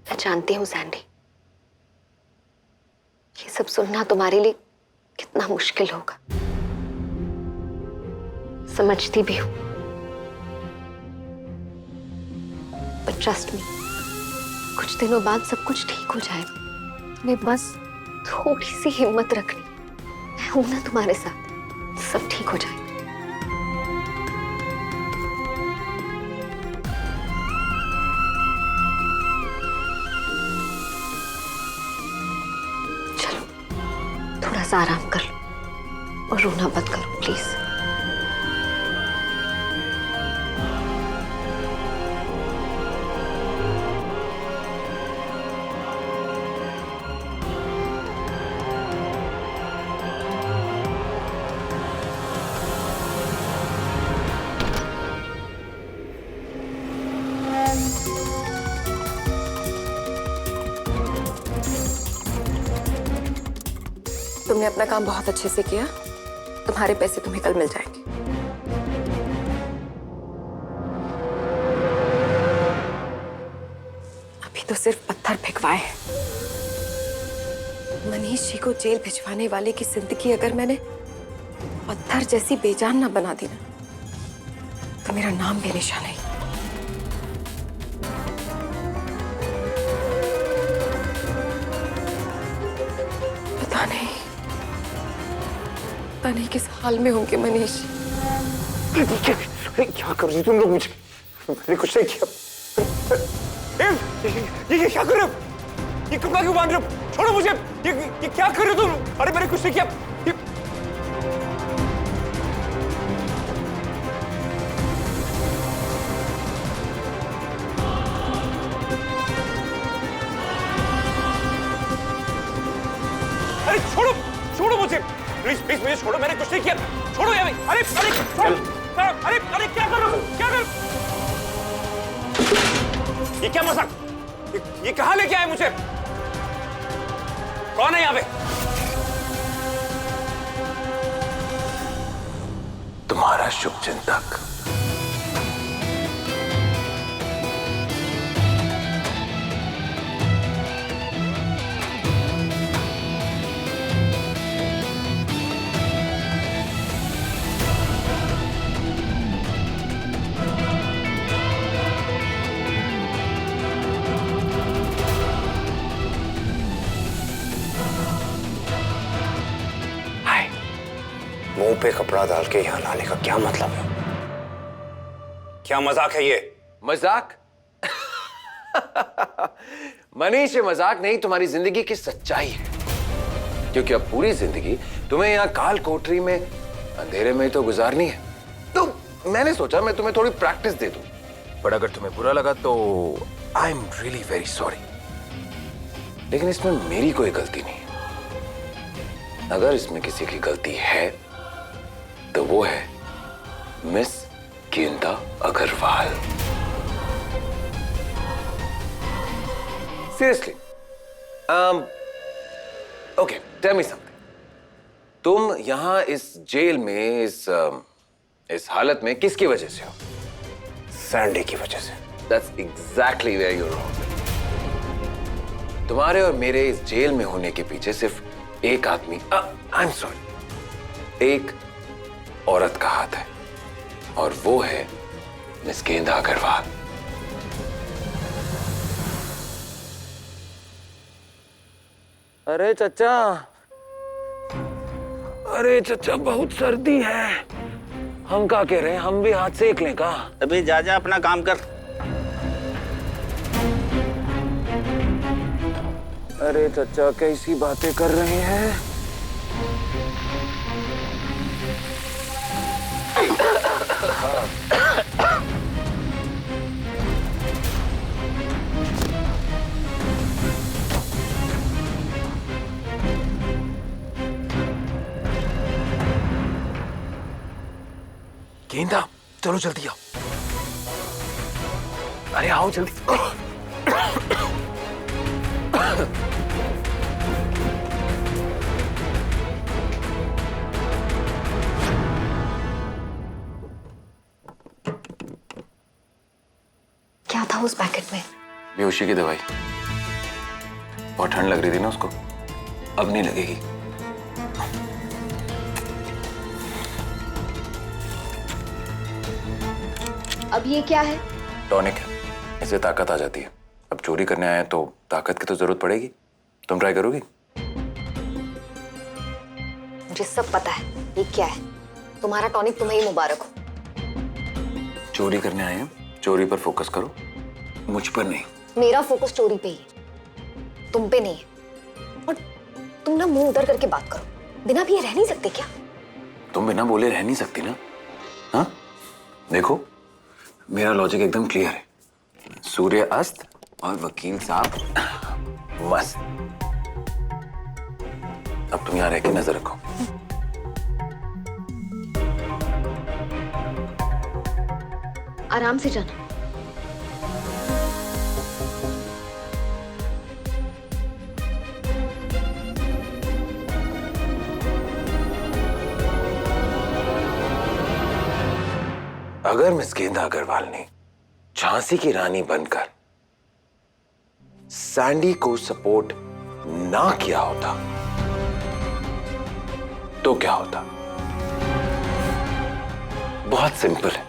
मैं जानती हूँ सैंडी, ये सब सुनना तुम्हारे लिए कितना मुश्किल होगा, समझती भी हूँ। पर ट्रस्ट मी, कुछ दिनों बाद सब कुछ ठीक हो जाएगा। तुम्हें बस थोड़ी सी हिम्मत रखनी, मैं हूं ना तुम्हारे साथ, सब ठीक हो जाएगा। थोड़ा सा आराम कर लो और रोना मत करो प्लीज। तुमने अपना काम बहुत अच्छे से किया, तुम्हारे पैसे तुम्हें कल मिल जाएंगे। अभी तो सिर्फ पत्थर फेंकवाए हैं। मनीष जी को जेल भिजवाने वाले की जिंदगी अगर मैंने पत्थर जैसी बेजान ना बना दी ना, तो मेरा नाम भी निशान नहीं। पता नहीं किस हाल में होंगे मनीष। क्या कर रही तुम लोग मुझे? मैंने कुछ नहीं किया। ये क्या कर रहे हो? ये कपड़ा क्यों बांध रहे हो? छोड़ो मुझे। ये क्या कर रहे हो तुम? अरे मैंने कुछ नहीं किया। अरे छोड़ो, छोड़ो मुझे। प्लीज प्लीज मुझे छोड़ो, मैंने कुछ नहीं किया। छोड़ो यार। अरे अरे अरे अरे क्या कर रहे हो? क्या कर? ये क्या मजाक? ये कहां लेके आए मुझे? कौन है यहाँ पे? तुम्हारा शुभचिंतक। मुंह पे कपड़ा डाल के यहाँ लाने का क्या मतलब है? क्या मजाक है ये? मजाक? मनीष, ये मजाक नहीं, तुम्हारी जिंदगी की सच्चाई है। क्योंकि अब पूरी जिंदगी तुम्हें यहाँ काल कोठरी में अंधेरे में ही तो गुजारनी है। तो मैंने सोचा मैं तुम्हें थोड़ी प्रैक्टिस दे दूं। पर अगर तुम्हें बुरा लगा तो I am really very sorry. लेकिन इसमें मेरी कोई गलती नहीं है। अगर इसमें किसी की गलती है तो वो है miss Genda Agarwal. Seriously, okay, tell me something. तुम यहां इस जेल में इस हालत में किसकी वजह से हो? सैंडी की वजह से। That's exactly where you're wrong. तुम्हारे और मेरे इस जेल में होने के पीछे सिर्फ एक आदमी, I'm sorry, एक औरत का हाथ है, और वो है मिस गेंदा अग्रवाल। अरे चचा, अरे चचा, बहुत सर्दी है। हम क्या कह रहे हैं, हम भी हाथ सेक लें का? अभी जा जा अपना काम कर। अरे चचा, कैसी बातें कर रहे हैं? गेंदा चलो जल्दी आओ। अरे आओ जल्दी। क्या था उस पैकेट में? बेहोशी की दवाई। बहुत ठंड लग रही थी ना उसको, अब नहीं लगेगी। अब ये क्या है? टॉनिक है, इससे ताकत आ जाती है। अब चोरी करने आए तो ताकत की तो जरूरत पड़ेगी। तुम ट्राई करोगी? मुझे सब पता है ये क्या है। तुम्हारा टॉनिक तुम्हें ही मुबारक हो। चोरी करने आए हैं, चोरी पर फोकस करो, मुझ पर नहीं। मेरा फोकस चोरी पे ही है, तुम पे नहीं है। और तुम ना मुंह उधर करके बात करो। बिना भी ये रह नहीं सकते क्या? तुम बिना बोले रह नहीं सकती ना। हाँ देखो, मेरा लॉजिक एकदम क्लियर है। सूर्य अस्त और वकील साहब मस्त। अब तुम यहां रह के नजर रखो। आराम से जाना। अगर मिस गेंदा अग्रवाल ने झांसी की रानी बनकर सैंडी को सपोर्ट ना किया होता तो क्या होता? बहुत सिंपल है।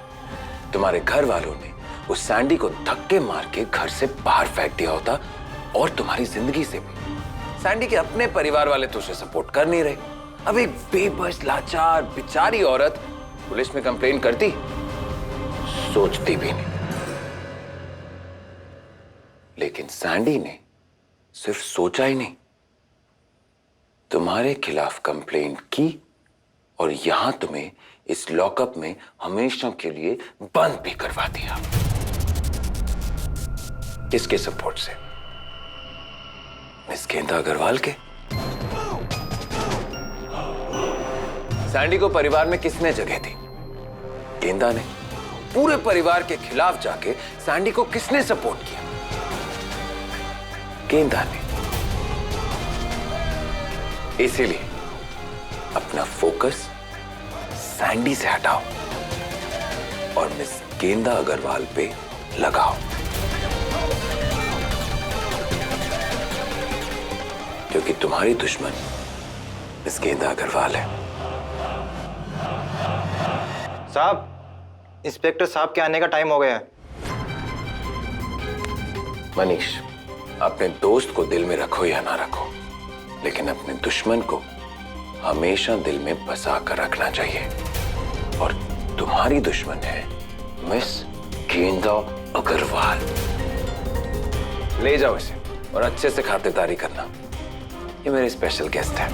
तुम्हारे घर वालों ने उस सैंडी को धक्के मार के घर से बाहर फेंक दिया होता और तुम्हारी जिंदगी से भी। सैंडी के अपने परिवार वाले तो उसे सपोर्ट कर नहीं रहे। अब एक बेबस लाचार बेचारी औरत पुलिस में कंप्लेन करती? सोचती भी नहीं। लेकिन सैंडी ने सिर्फ सोचा ही नहीं, तुम्हारे खिलाफ कंप्लेंट की और यहां तुम्हें इस लॉकअप में हमेशा के लिए बंद भी करवा दिया। किसके सपोर्ट से? मिस गेंदा अग्रवाल के। सैंडी को परिवार में किसने जगह दी? गेंदा ने। पूरे परिवार के खिलाफ जाके सैंडी को किसने सपोर्ट किया? गेंदा ने। इसीलिए अपना फोकस सैंडी से हटाओ और मिस गेंदा अग्रवाल पे लगाओ, क्योंकि तुम्हारी दुश्मन मिस गेंदा अग्रवाल है। साहब, इंस्पेक्टर साहब के आने का टाइम हो गया है। मनीष, अपने दोस्त को दिल में रखो या ना रखो, लेकिन अपने दुश्मन को हमेशा दिल में बसा कर रखना चाहिए। और तुम्हारी दुश्मन है मिस गेंदा अग्रवाल। ले जाओ इसे और अच्छे से खातिरदारी करना। ये मेरे स्पेशल गेस्ट है।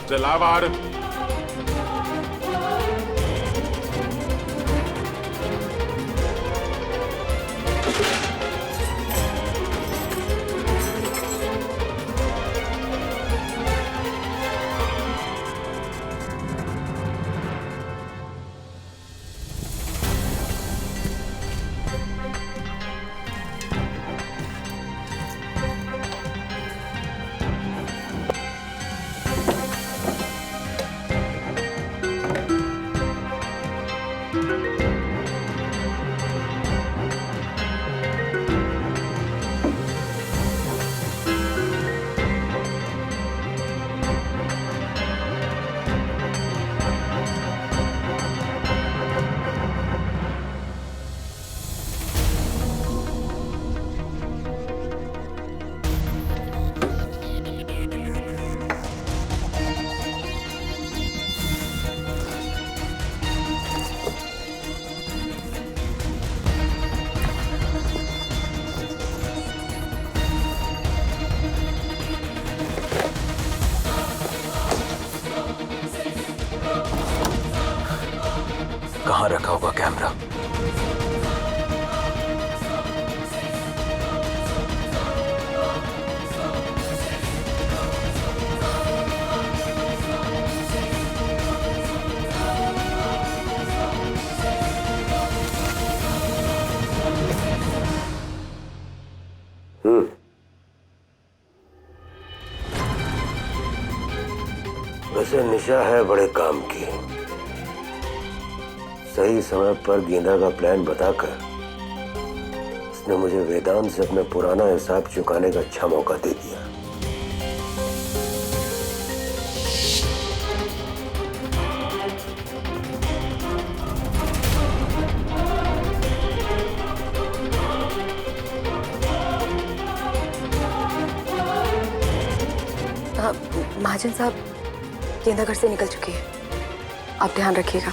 चला बाहर। कहां रखा होगा कैमरा? वैसे निशा है बड़े काम की। सही समय पर गेंदा का प्लान बताकर उसने मुझे वेदांत से अपना पुराना हिसाब चुकाने का अच्छा मौका दे दिया। महाजन साहब गेंदा घर से निकल चुकी है, आप ध्यान रखिएगा।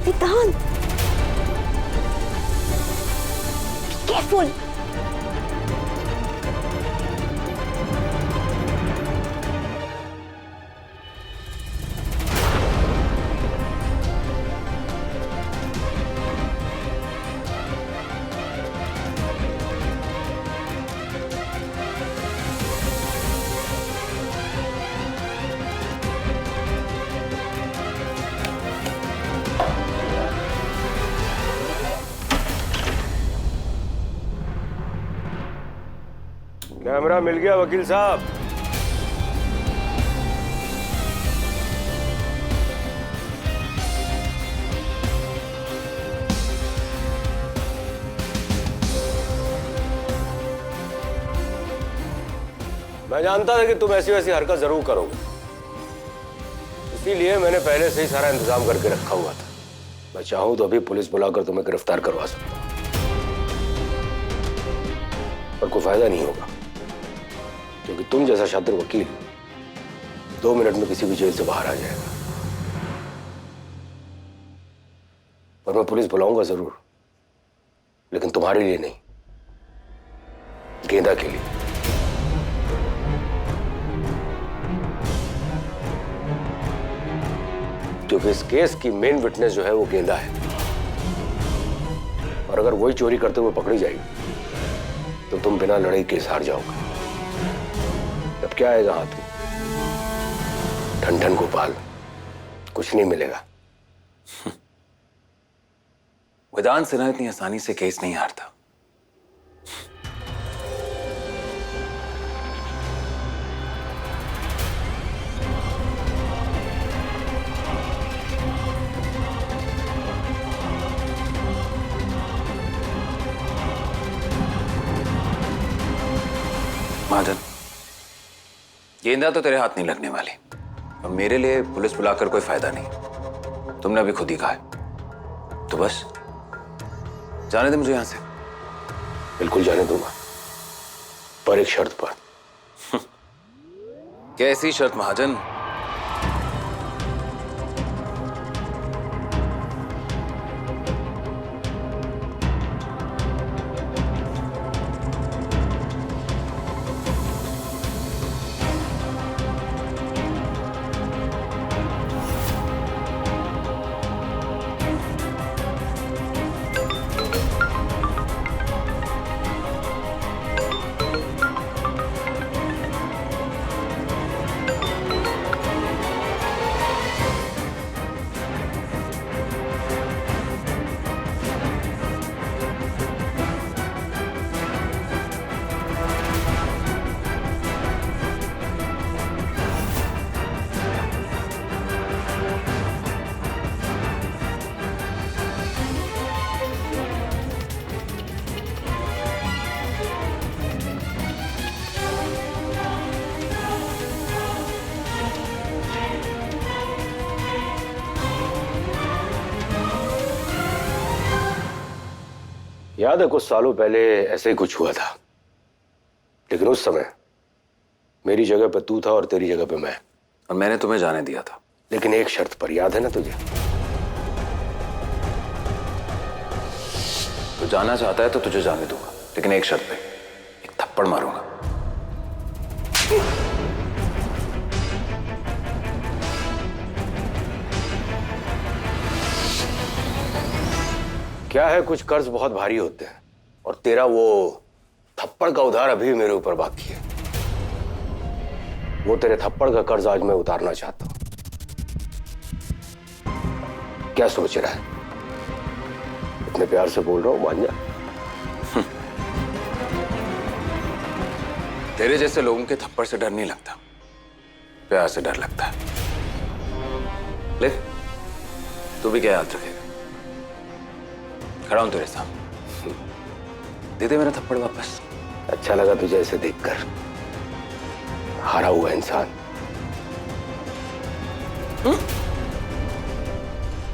वेदांत, केयरफुल। कैमरा मिल गया वकील साहब। मैं जानता था कि तुम ऐसी वैसी हरकत जरूर करोगे, इसीलिए मैंने पहले से ही सारा इंतजाम करके रखा हुआ था। मैं चाहूं तो अभी पुलिस बुलाकर तुम्हें गिरफ्तार करवा सकता हूं, पर कोई फायदा नहीं होगा, क्योंकि तुम जैसा शातिर वकील 2 मिनट में किसी भी जेल से बाहर आ जाएगा। पर मैं पुलिस बुलाऊंगा जरूर, लेकिन तुम्हारे लिए नहीं, गेंदा के लिए। क्योंकि इस केस की मेन विटनेस जो है वो गेंदा है, और अगर वही चोरी करते हुए पकड़ी जाएगी तो तुम बिना लड़ाई केस हार जाओगे। अब क्या आएगा हाथ में? ठन गोपाल, कुछ नहीं मिलेगा। वेदांत सिन्हा इतनी आसानी से केस नहीं हारता। महाजन, गेंदा तो तेरे हाथ नहीं लगने वाली, और मेरे लिए पुलिस बुलाकर कोई फायदा नहीं। तुमने अभी खुद ही कहा है, तो बस जाने दे मुझे यहां से। बिल्कुल जाने दूंगा, पर एक शर्त पर। कैसी शर्त महाजन? याद है कुछ सालों पहले ऐसे ही कुछ हुआ था, लेकिन उस समय मेरी जगह पे तू था और तेरी जगह पे मैं, और मैंने तुम्हें जाने दिया था, लेकिन एक शर्त पर। याद है ना तुझे? तो जाना चाहता है तो तुझे जाने दूंगा, लेकिन एक शर्त पे, एक थप्पड़ मारूंगा। क्या है, कुछ कर्ज बहुत भारी होते हैं, और तेरा वो थप्पड़ का उधार अभी भी मेरे ऊपर बाकी है। वो तेरे थप्पड़ का कर्ज आज मैं उतारना चाहता हूं। क्या सोच रहा है? इतने प्यार से बोल रहा हूं, मान जा। तेरे जैसे लोगों के थप्पड़ से डर नहीं लगता, प्यार से डर लगता है। ले, तू भी क्या याद रखेगा? खड़ा हूं तेरे सामने, दे दे मेरा थप्पड़ वापस। अच्छा लगा तुझे ऐसे देखकर, हारा हुआ इंसान।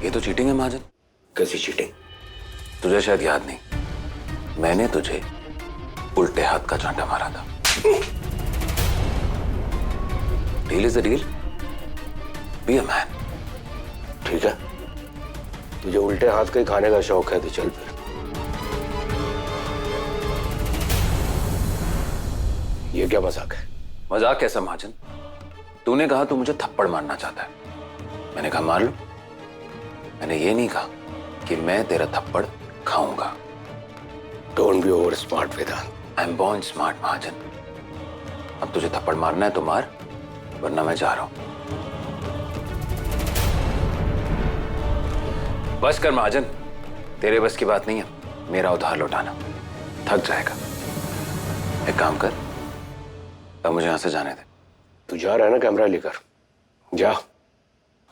ये तो चीटिंग है महाजन। कैसी चीटिंग? तुझे शायद याद नहीं, मैंने तुझे उल्टे हाथ का चांटा मारा था। Deal is a deal, be a man. ठीक है, तुझे उल्टे हाथ का ही खाने का शौक है तो चल फिर। ये क्या मजाक है? मजाक कैसा महाजन? तूने कहा तू मुझे थप्पड़ मारना चाहता है, मैंने कहा मार लो। मैंने ये नहीं कहा कि मैं तेरा थप्पड़ खाऊंगा। Don't be over smart Vedant. I am born smart Mahajan. अब तुझे थप्पड़ मारना है तो मार, वरना मैं जा रहा हूं। बस कर महाजन, तेरे बस की बात नहीं है मेरा उधार लौटाना, थक जाएगा। एक काम कर, अब मुझे यहां से जाने दे। तू जा रहा है ना कैमरा लेकर, जा।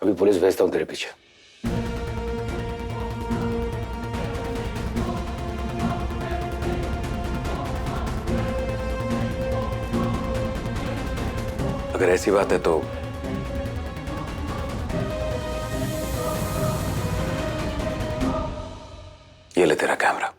अभी पुलिस भेजता हूं तेरे पीछे। अगर ऐसी बात है तो ये ले तेरा कैमरा।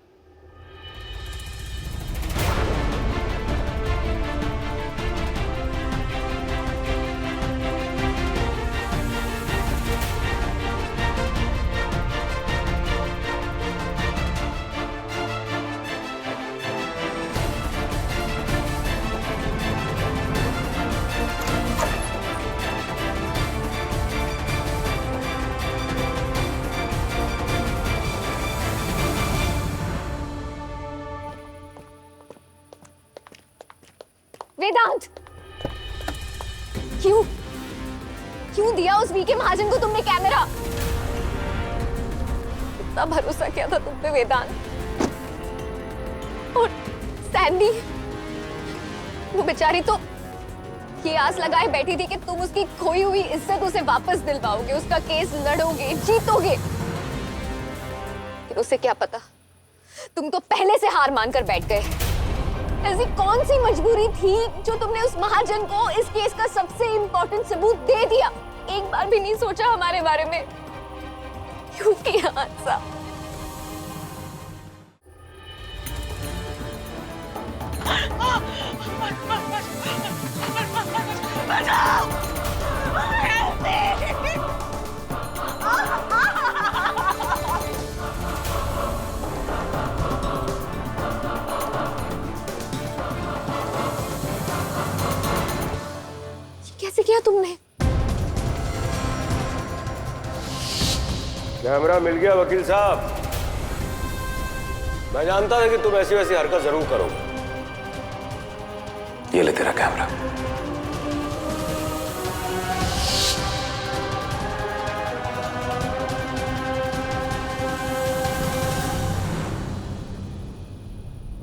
वेदांत, क्यों क्यों दिया उस वीके महाजन को तुमने कैमरा? इतना भरोसा किया था तुम पे वेदांत। और सैंडी, वो बेचारी तो ये आस लगाए बैठी थी कि तुम उसकी खोई हुई इज्जत उसे वापस दिलवाओगे, उसका केस लड़ोगे, जीतोगे। फिर उसे क्या पता, तुम तो पहले से हार मानकर बैठ गए। ऐसी कौन सी मजबूरी थी जो तुमने उस महाजन को इस केस का सबसे इंपॉर्टेंट सबूत दे दिया? एक बार भी नहीं सोचा हमारे बारे में? क्यों किया ऐसा? कैसे किया तुमने? कैमरा मिल गया वकील साहब। मैं जानता था कि तुम ऐसी वैसी हरकत जरूर करोगे। ये ले तेरा कैमरा।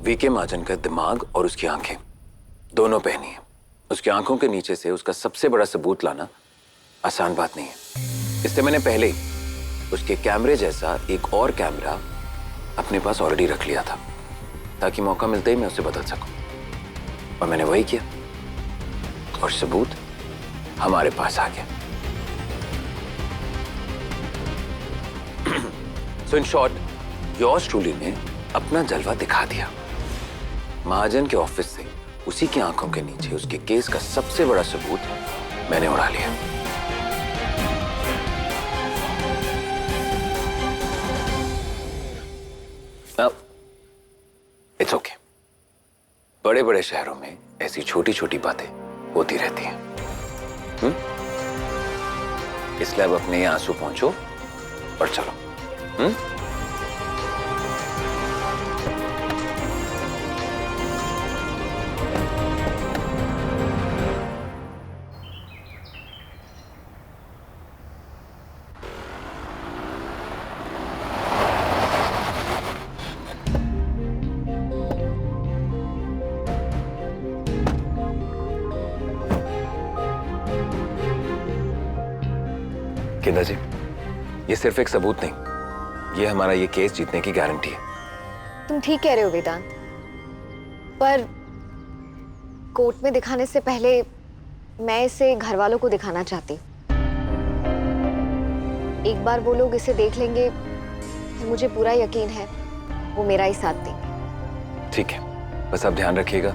वीके महाजन का दिमाग और उसकी आंखें दोनों पहनी है। उसकी आंखों के नीचे से उसका सबसे बड़ा सबूत लाना आसान बात नहीं है। इसलिए मैंने पहले ही उसके कैमरे जैसा एक और कैमरा अपने पास ऑलरेडी रख लिया था, ताकि मौका मिलते ही मैं उसे बदल सकूं। और मैंने वही किया और सबूत हमारे पास आ गया। सो इन शॉर्ट, योर्स ट्रूली ने अपना जलवा दिखा दिया। महाजन के ऑफिस से उसी की आंखों के नीचे उसके केस का सबसे बड़ा सबूत मैंने उड़ा लिया। It's okay. बड़े बड़े शहरों में ऐसी छोटी छोटी बातें होती रहती हैं। इसलिए अब अपने आंसू पहुंचो और चलो। किन्नर जी, ये सिर्फ एक सबूत नहीं, ये हमारा ये केस जीतने की गारंटी है। तुम ठीक कह रहे हो वेदांत, पर कोर्ट में दिखाने से पहले मैं इसे घर वालों को दिखाना चाहती हूँ। एक बार वो लोग इसे देख लेंगे, मुझे पूरा यकीन है वो मेरा ही साथ देंगे। ठीक है, बस आप ध्यान रखिएगा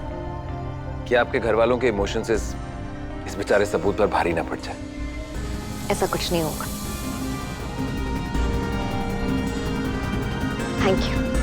कि आपके घर वालों के इमोशंस इस बेचारे सबूत पर भारी ना पड़ जाए। ऐसा कुछ नहीं होगा। Thank you.